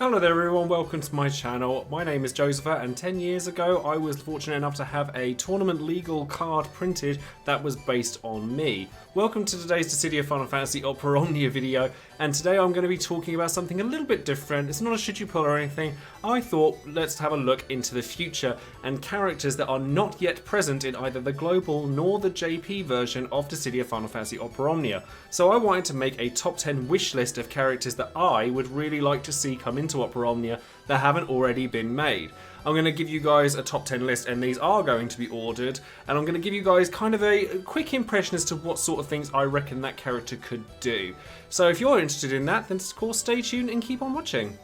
Hello there everyone, welcome to my channel. My name is Joesephyr and 10 years ago I was fortunate enough to have a tournament legal card printed that was based on me. Welcome to today's Dissidia Final Fantasy Opera Omnia video, and today I'm going to be talking about something a little bit different. It's not a should you pull or anything. I thought let's have a look into the future and characters that are not yet present in either the global nor the JP version of Dissidia Final Fantasy Opera Omnia. So I wanted to make a top 10 wish list of characters that I would really like to see come into Opera Omnia that haven't already been made. I'm going to give you guys a top 10 list, and these are going to be ordered, and I'm going to give you guys kind of a quick impression as to what sort of things I reckon that character could do. So if you're interested in that, then of course stay tuned and keep on watching.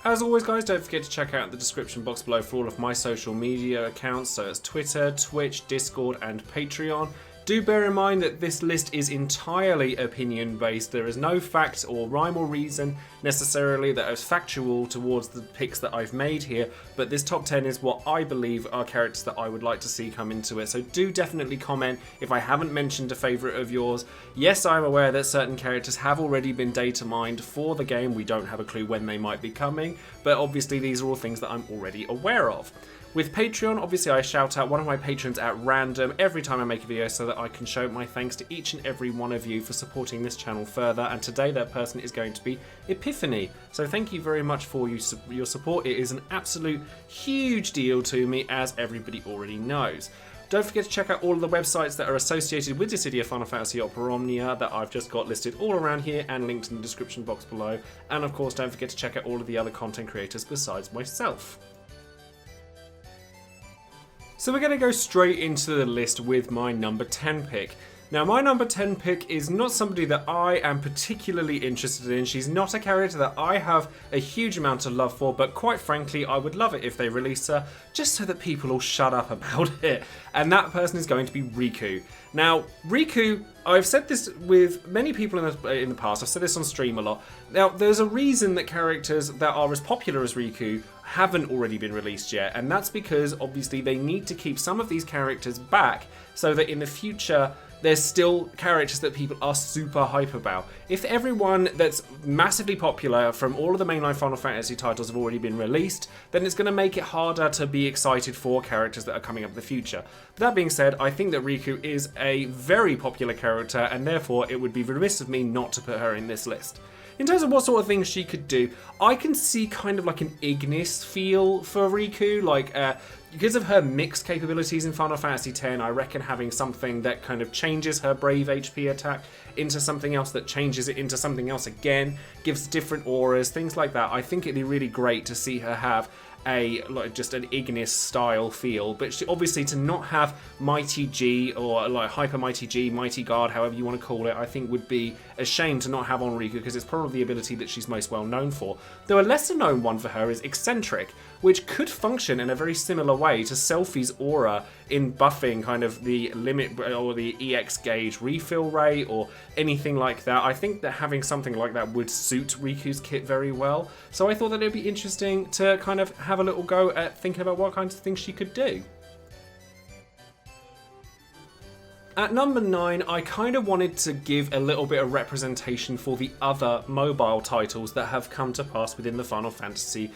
As always guys, don't forget to check out the description box below for all of my social media accounts, so it's Twitter, Twitch, Discord and Patreon. Do bear in mind that this list is entirely opinion based. There is no fact or rhyme or reason necessarily that is factual towards the picks that I've made here, but this top 10 is what I believe are characters that I would like to see come into it. So do definitely comment if I haven't mentioned a favourite of yours. Yes, I'm aware that certain characters have already been data mined for the game. We don't have a clue when they might be coming, but obviously these are all things that I'm already aware of. With Patreon, obviously I shout out one of my patrons at random every time I make a video so that I can show my thanks to each and every one of you for supporting this channel further, and today that person is going to be Epiphany. So thank you very much for your support. It is an absolute huge deal to me, as everybody already knows. Don't forget to check out all of the websites that are associated with Dissidia Final Fantasy Opera Omnia that I've just got listed all around here and linked in the description box below. And of course don't forget to check out all of the other content creators besides myself. So we're going to go straight into the list with my number 10 pick. Now my number 10 pick is not somebody that I am particularly interested in. She's not a character that I have a huge amount of love for, but quite frankly I would love it if they release her just so that people all shut up about it. And that person is going to be Riku. Now Riku, I've said this with many people in the past, I've said this on stream a lot. Now there's a reason that characters that are as popular as Riku haven't already been released yet, and that's because obviously they need to keep some of these characters back so that in the future there's still characters that people are super hype about. If everyone that's massively popular from all of the mainline Final Fantasy titles have already been released, then it's going to make it harder to be excited for characters that are coming up in the future. But that being said, I think that Riku is a very popular character, and therefore it would be remiss of me not to put her in this list. In terms of what sort of things she could do, I can see kind of like an Ignis feel for Riku, like because of her mixed capabilities in Final Fantasy X, I reckon having something that kind of changes her Brave HP attack into something else that changes it into something else again, gives different auras, things like that. I think it'd be really great to see her have just an Ignis style feel, but obviously to not have Mighty G or like Hyper Mighty G, Mighty Guard, however you want to call it, I think would be a shame to not have on Riku, because it's probably the ability that she's most well known for. Though a lesser known one for her is Eccentric, which could function in a very similar way to Selphie's aura in buffing kind of the limit or the EX gauge refill rate or anything like that. I think that having something like that would suit Riku's kit very well. So I thought that it would be interesting to kind of have a little go at thinking about what kinds of things she could do. At number 9, I kind of wanted to give a little bit of representation for the other mobile titles that have come to pass within the Final Fantasy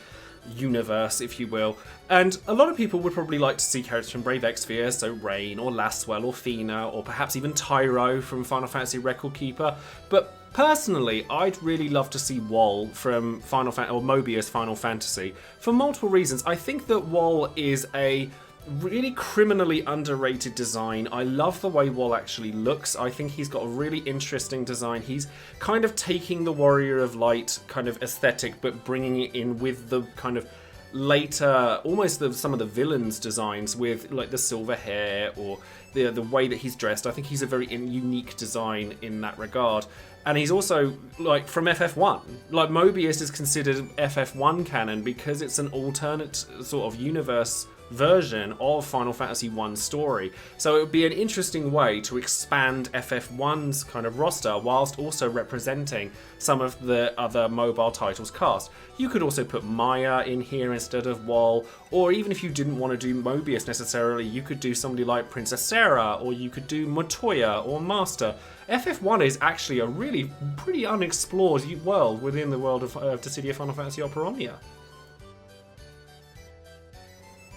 universe, if you will. And a lot of people would probably like to see characters from Brave Exvius, so Rain or Laswell or Fina, or perhaps even Tyro from Final Fantasy Record Keeper. But personally, I'd really love to see Wall from Final Fantasy, or Mobius Final Fantasy, for multiple reasons. I think that Wall is a really criminally underrated design. I love the way Wall actually looks. I think he's got a really interesting design. He's kind of taking the Warrior of Light kind of aesthetic, but bringing it in with the kind of later, almost some of the villains' designs with like the silver hair or the way that he's dressed. I think he's a very unique design in that regard. And he's also like from FF1. Like Mobius is considered FF1 canon because it's an alternate sort of universe version of Final Fantasy I's story. So it would be an interesting way to expand FF1's kind of roster whilst also representing some of the other mobile titles cast. You could also put Maya in here instead of Wall, or even if you didn't want to do Mobius necessarily, you could do somebody like Princess Sarah, or you could do Matoya or Master. FF1 is actually a really pretty unexplored world within the world of Dissidia Final Fantasy Opera Omnia.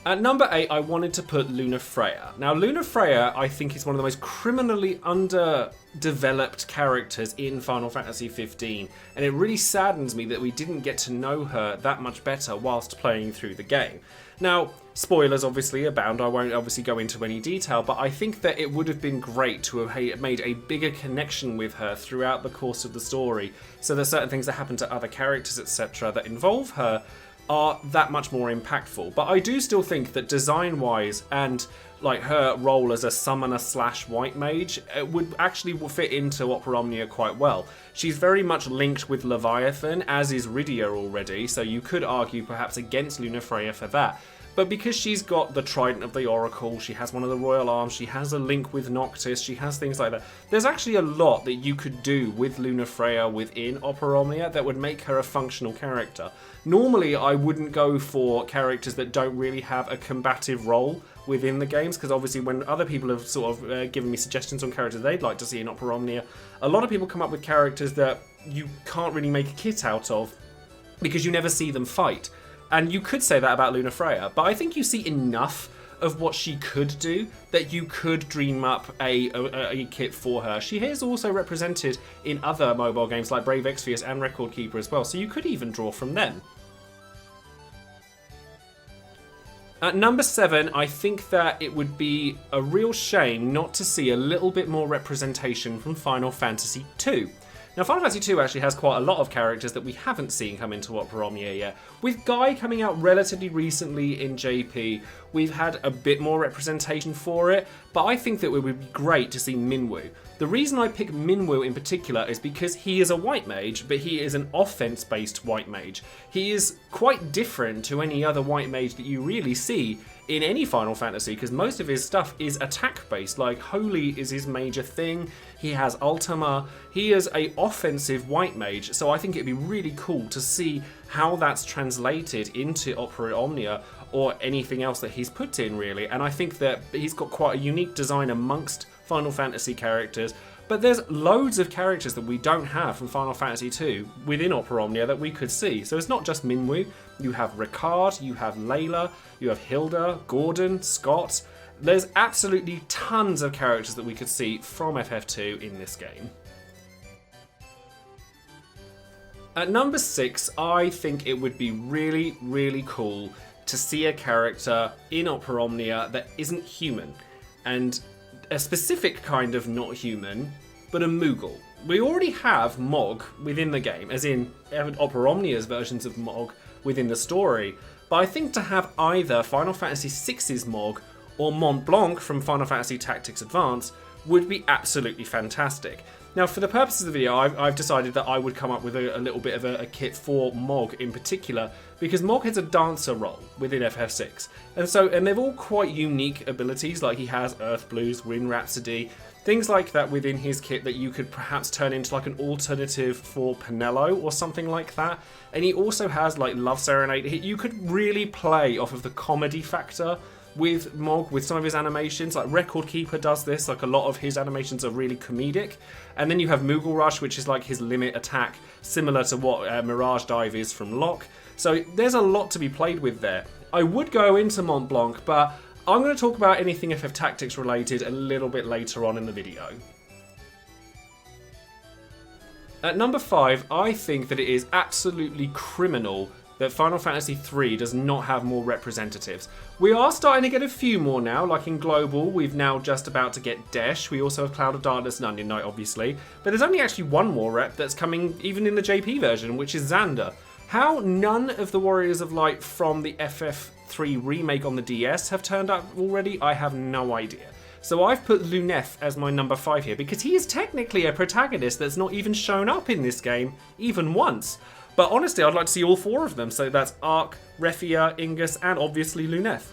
At number 8, I wanted to put luneth Freya. Now, luneth Freya, I think, is one of the most criminally underdeveloped characters in Final Fantasy 15, and it really saddens me that we didn't get to know her that much better whilst playing through the game. Now, spoilers obviously abound, I won't obviously go into any detail, but I think that it would have been great to have made a bigger connection with her throughout the course of the story, so that certain things that happen to other characters, etc., that involve her are that much more impactful. But I do still think that design-wise and like her role as a summoner slash white mage would actually fit into Opera Omnia quite well. She's very much linked with Leviathan, as is Rydia already, so you could argue perhaps against luneth Freya for that. But because she's got the Trident of the Oracle, she has one of the Royal Arms, she has a link with Noctis, she has things like that. There's actually a lot that you could do with luneth Freya within Opera Omnia that would make her a functional character. Normally, I wouldn't go for characters that don't really have a combative role within the games, because obviously when other people have sort of given me suggestions on characters they'd like to see in Opera Omnia, a lot of people come up with characters that you can't really make a kit out of because you never see them fight. And you could say that about luneth Freya, but I think you see enough of what she could do that you could dream up a kit for her. She is also represented in other mobile games like Brave Exvius and Record Keeper as well, so you could even draw from them. At number 7, I think that it would be a real shame not to see a little bit more representation from Final Fantasy II. Now, Final Fantasy II actually has quite a lot of characters that we haven't seen come into Opera Omnia yet. With Guy coming out relatively recently in JP, we've had a bit more representation for it, but I think that it would be great to see Minwoo. The reason I pick Minwoo in particular is because he is a white mage, but he is an offense-based white mage. He is quite different to any other white mage that you really see in any Final Fantasy, because most of his stuff is attack-based, like Holy is his major thing, he has Ultima, he is a offensive white mage, so I think it'd be really cool to see how that's translated into Opera Omnia, or anything else that he's put in really, and I think that he's got quite a unique design amongst Final Fantasy characters, but there's loads of characters that we don't have from Final Fantasy II within Opera Omnia that we could see. So it's not just Minwoo, you have Ricard, you have Layla, you have Hilda, Gordon, Scott. There's absolutely tons of characters that we could see from FF2 in this game. At number 6, I think it would be really, really cool to see a character in Opera Omnia that isn't human, and a specific kind of not human, but a Moogle. We already have Mog within the game, as in Opera Omnia's versions of Mog within the story, but I think to have either Final Fantasy VI's Mog or Mont Blanc from Final Fantasy Tactics Advance would be absolutely fantastic. Now, for the purposes of the video, I've decided that I would come up with a little bit of a kit for Mog in particular, because Mog has a dancer role within FF6, and they've all quite unique abilities, like he has Earth Blues, Wind Rhapsody, things like that within his kit that you could perhaps turn into like an alternative for Penelo or something like that. And he also has like Love Serenade. You could really play off of the comedy factor with Mog, with some of his animations. Like Record Keeper does this, like a lot of his animations are really comedic. And then you have Moogle Rush, which is like his limit attack, similar to what Mirage Dive is from Locke. So there's a lot to be played with there. I would go into Mont Blanc, but I'm going to talk about anything FF Tactics related a little bit later on in the video. At number 5, I think that it is absolutely criminal that Final Fantasy III does not have more representatives. We are starting to get a few more now, like in Global, we've now just about to get Desh. We also have Cloud of Darkness and Onion Knight, obviously. But there's only actually one more rep that's coming even in the JP version, which is Xander. How none of the Warriors of Light from the FF3 remake on the DS have turned up already, I have no idea. So I've put Luneth as my number 5 here, because he is technically a protagonist that's not even shown up in this game, even once. But honestly, I'd like to see all 4 of them, so that's Ark, Refia, Ingus, and obviously Luneth.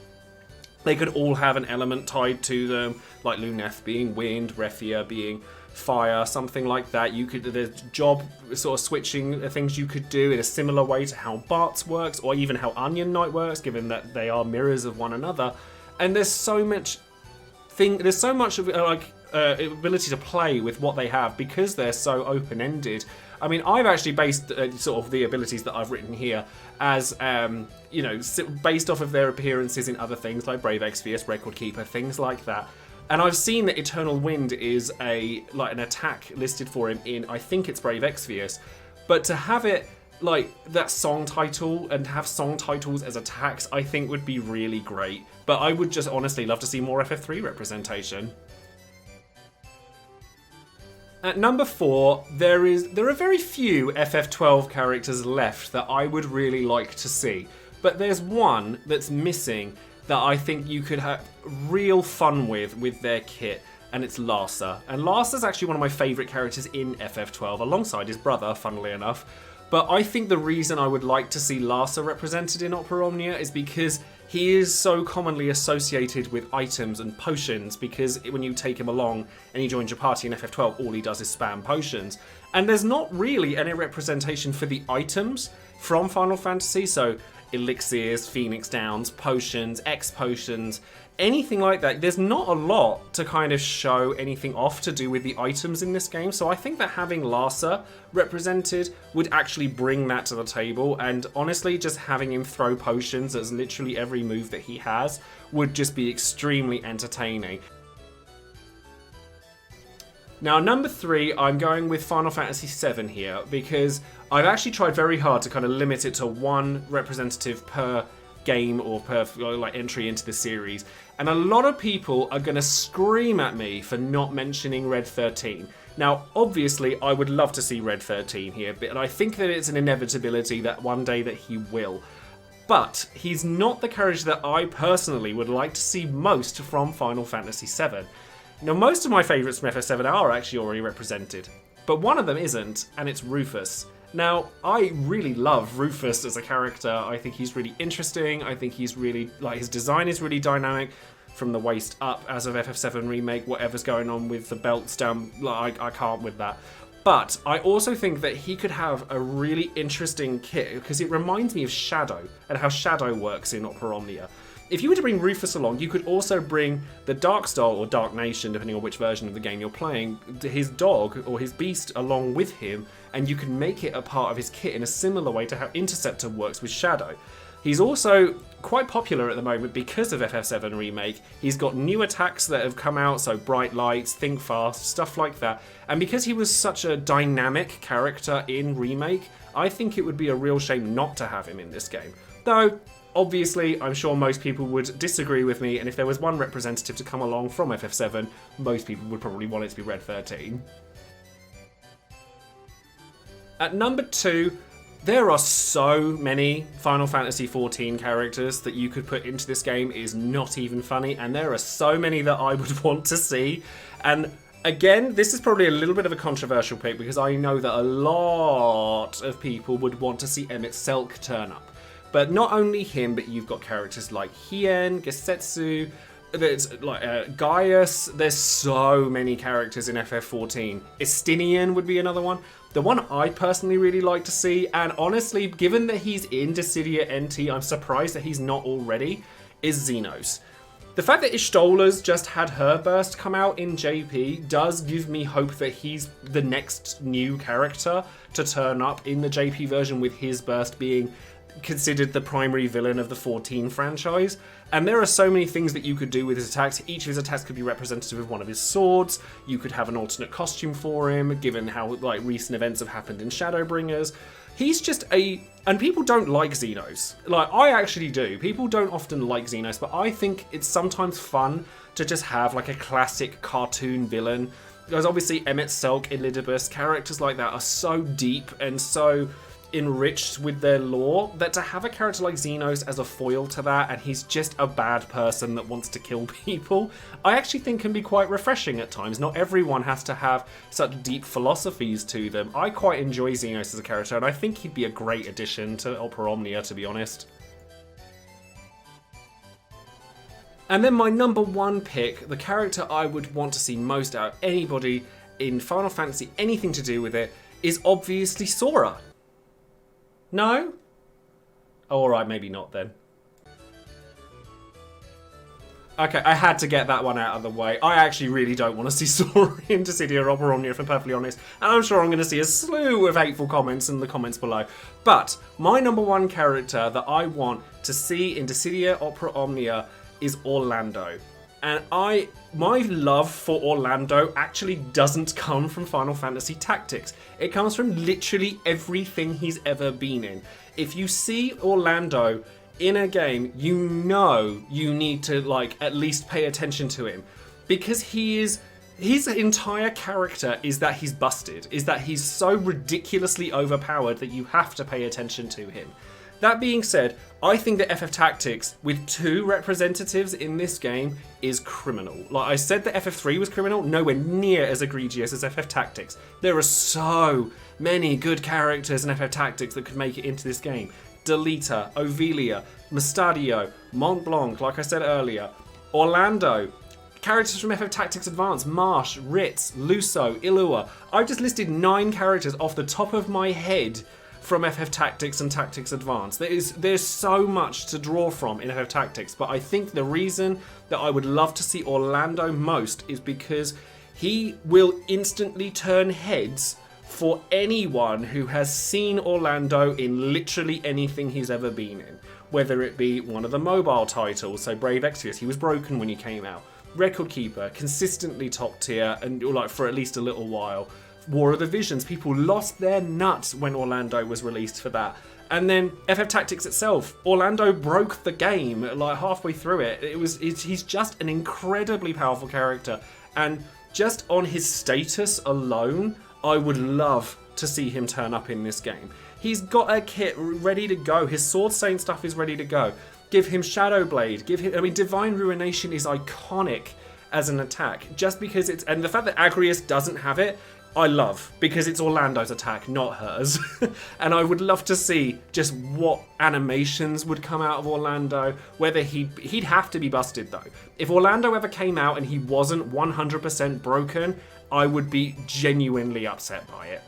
They could all have an element tied to them, like luneth being wind, Refia being fire, something like that. There's job sort of switching things you could do in a similar way to how Bart's works, or even how Onion Knight works, given that they are mirrors of one another. And there's so much of ability to play with what they have because they're so open-ended. I mean, I've actually based sort of the abilities that I've written here as, based off of their appearances in other things like Brave Exvius, Record Keeper, things like that. And I've seen that Eternal Wind is an attack listed for him in, I think it's Brave Exvius. But to have it like that song title and have song titles as attacks, I think would be really great. But I would just honestly love to see more FF3 representation. At number 4, there are very few FF12 characters left that I would really like to see. But there's one that's missing that I think you could have real fun with their kit, and it's Lassa. And Lassa's actually one of my favourite characters in FF12, alongside his brother, funnily enough. But I think the reason I would like to see Lassa represented in Opera Omnia is because he is so commonly associated with items and potions, because when you take him along and he joins your party in FF12, all he does is spam potions. And there's not really any representation for the items from Final Fantasy, so elixirs, phoenix downs, potions, X potions, anything like that. There's not a lot to kind of show anything off to do with the items in this game, so I think that having Lassa represented would actually bring that to the table, and honestly just having him throw potions as literally every move that he has would just be extremely entertaining. Now, number 3, I'm going with Final Fantasy VII here, because I've actually tried very hard to kind of limit it to one representative per game or per entry into the series, and a lot of people are going to scream at me for not mentioning Red 13. Now, obviously, I would love to see Red 13 here, but I think that it's an inevitability that one day that he will. But he's not the character that I personally would like to see most from Final Fantasy VII. Now, most of my favourites from FF7 are actually already represented, but one of them isn't, and it's Rufus. Now, I really love Rufus as a character. I think he's really interesting. I think he's really, his design is really dynamic from the waist up as of FF7 Remake, whatever's going on with the belts down, I can't with that. But I also think that he could have a really interesting kit, because it reminds me of Shadow and how Shadow works in Opera Omnia. If you were to bring Rufus along, you could also bring the Darkstar or Dark Nation, depending on which version of the game you're playing, his dog or his beast along with him, and you can make it a part of his kit in a similar way to how Interceptor works with Shadow. He's also quite popular at the moment because of FF7 Remake. He's got new attacks that have come out, so Bright Lights, Think Fast, stuff like that. And because he was such a dynamic character in Remake, I think it would be a real shame not to have him in this game. Though, obviously, I'm sure most people would disagree with me, and if there was one representative to come along from FF7, most people would probably want it to be Red 13. At number 2, there are so many Final Fantasy XIV characters that you could put into this game. It is not even funny, and there are so many that I would want to see. And again, this is probably a little bit of a controversial pick, because I know that a lot of people would want to see Emmett Selk turn up. But not only him, but you've got characters like Hien, Gesetsu, there's Gaius. There's so many characters in FF14. Estinian would be another one. The one I personally really like to see, and honestly, given that he's in Dissidia NT, I'm surprised that he's not already, is Xenos. The fact that Ishtola's just had her burst come out in JP does give me hope that he's the next new character to turn up in the JP version, with his burst being considered the primary villain of the 14 franchise. And there are so many things that you could do with his attacks. Each of his attacks could be representative of one of his swords. You could have an alternate costume for him, given how recent events have happened in Shadowbringers. He's just and people don't like Xenos. I actually do. People don't often like Xenos, but I think it's sometimes fun to just have a classic cartoon villain. Because obviously Emmett Selk, Elidibus, characters like that are so deep and so enriched with their lore, that to have a character like Xenos as a foil to that, and he's just a bad person that wants to kill people, I actually think can be quite refreshing at times. Not everyone has to have such deep philosophies to them. I quite enjoy Xenos as a character, and I think he'd be a great addition to Opera Omnia, to be honest. And then my number one pick, the character I would want to see most out of anybody in Final Fantasy, anything to do with it, is obviously Sora. No? Oh, alright, maybe not then. Okay, I had to get that one out of the way. I actually really don't want to see Sora in Dissidia or Opera Omnia, if I'm perfectly honest. And I'm sure I'm going to see a slew of hateful comments in the comments below. But my number one character that I want to see in Dissidia Opera Omnia is Orlando. And my love for Orlando actually doesn't come from Final Fantasy Tactics. It comes from literally everything he's ever been in. If you see Orlando in a game, you know you need to like at least pay attention to him, because his entire character is that he's busted, is that he's so ridiculously overpowered that you have to pay attention to him. That being said, I think that FF Tactics with 2 representatives in this game is criminal. Like I said that FF3 was criminal, nowhere near as egregious as FF Tactics. There are so many good characters in FF Tactics that could make it into this game. Delita, Ovelia, Mustadio, Mont Blanc, like I said earlier, Orlando, characters from FF Tactics Advance, Marsh, Ritz, Luso, Illua. I've just listed 9 characters off the top of my head from FF Tactics and Tactics Advance. There's so much to draw from in FF Tactics, but I think the reason that I would love to see Orlando most is because he will instantly turn heads for anyone who has seen Orlando in literally anything he's ever been in. Whether it be one of the mobile titles, so Brave Exvius, he was broken when he came out. Record Keeper, consistently top tier, and like for at least a little while. War of the Visions, people lost their nuts when Orlando was released for that. And then FF Tactics itself, Orlando broke the game like halfway through it. He's just an incredibly powerful character, and just on his status alone, I would love to see him turn up in this game. He's got a kit ready to go. His Sword Saint stuff is ready to go. Give him Shadow Blade. Divine Ruination is iconic as an attack. Just because it's... And the fact that Agrius doesn't have it, I love. Because it's Orlando's attack, not hers. And I would love to see just what animations would come out of Orlando. Whether he'd have to be busted, though. If Orlando ever came out and he wasn't 100% broken, I would be genuinely upset by it.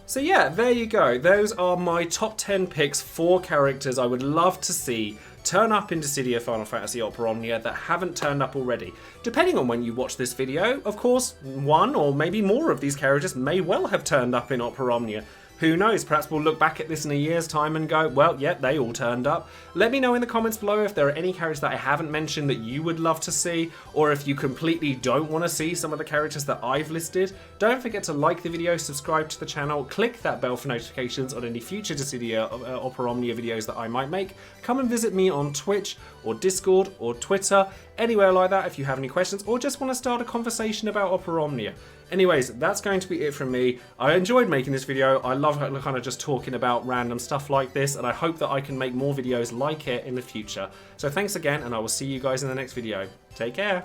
So yeah, there you go. Those are my top 10 picks for characters I would love to see turn up in Dissidia Final Fantasy Opera Omnia that haven't turned up already. Depending on when you watch this video, of course, one or maybe more of these characters may well have turned up in Opera Omnia. Who knows, perhaps we'll look back at this in a year's time and go, well, yeah, they all turned up. Let me know in the comments below if there are any characters that I haven't mentioned that you would love to see, or if you completely don't want to see some of the characters that I've listed. Don't forget to like the video, subscribe to the channel, click that bell for notifications on any future Dissidia Opera Omnia videos that I might make. Come and visit me on Twitch, or Discord, or Twitter, anywhere like that if you have any questions, or just want to start a conversation about Opera Omnia. Anyways, that's going to be it from me. I enjoyed making this video. I love kind of just talking about random stuff like this, and I hope that I can make more videos like it in the future. So thanks again, and I will see you guys in the next video. Take care.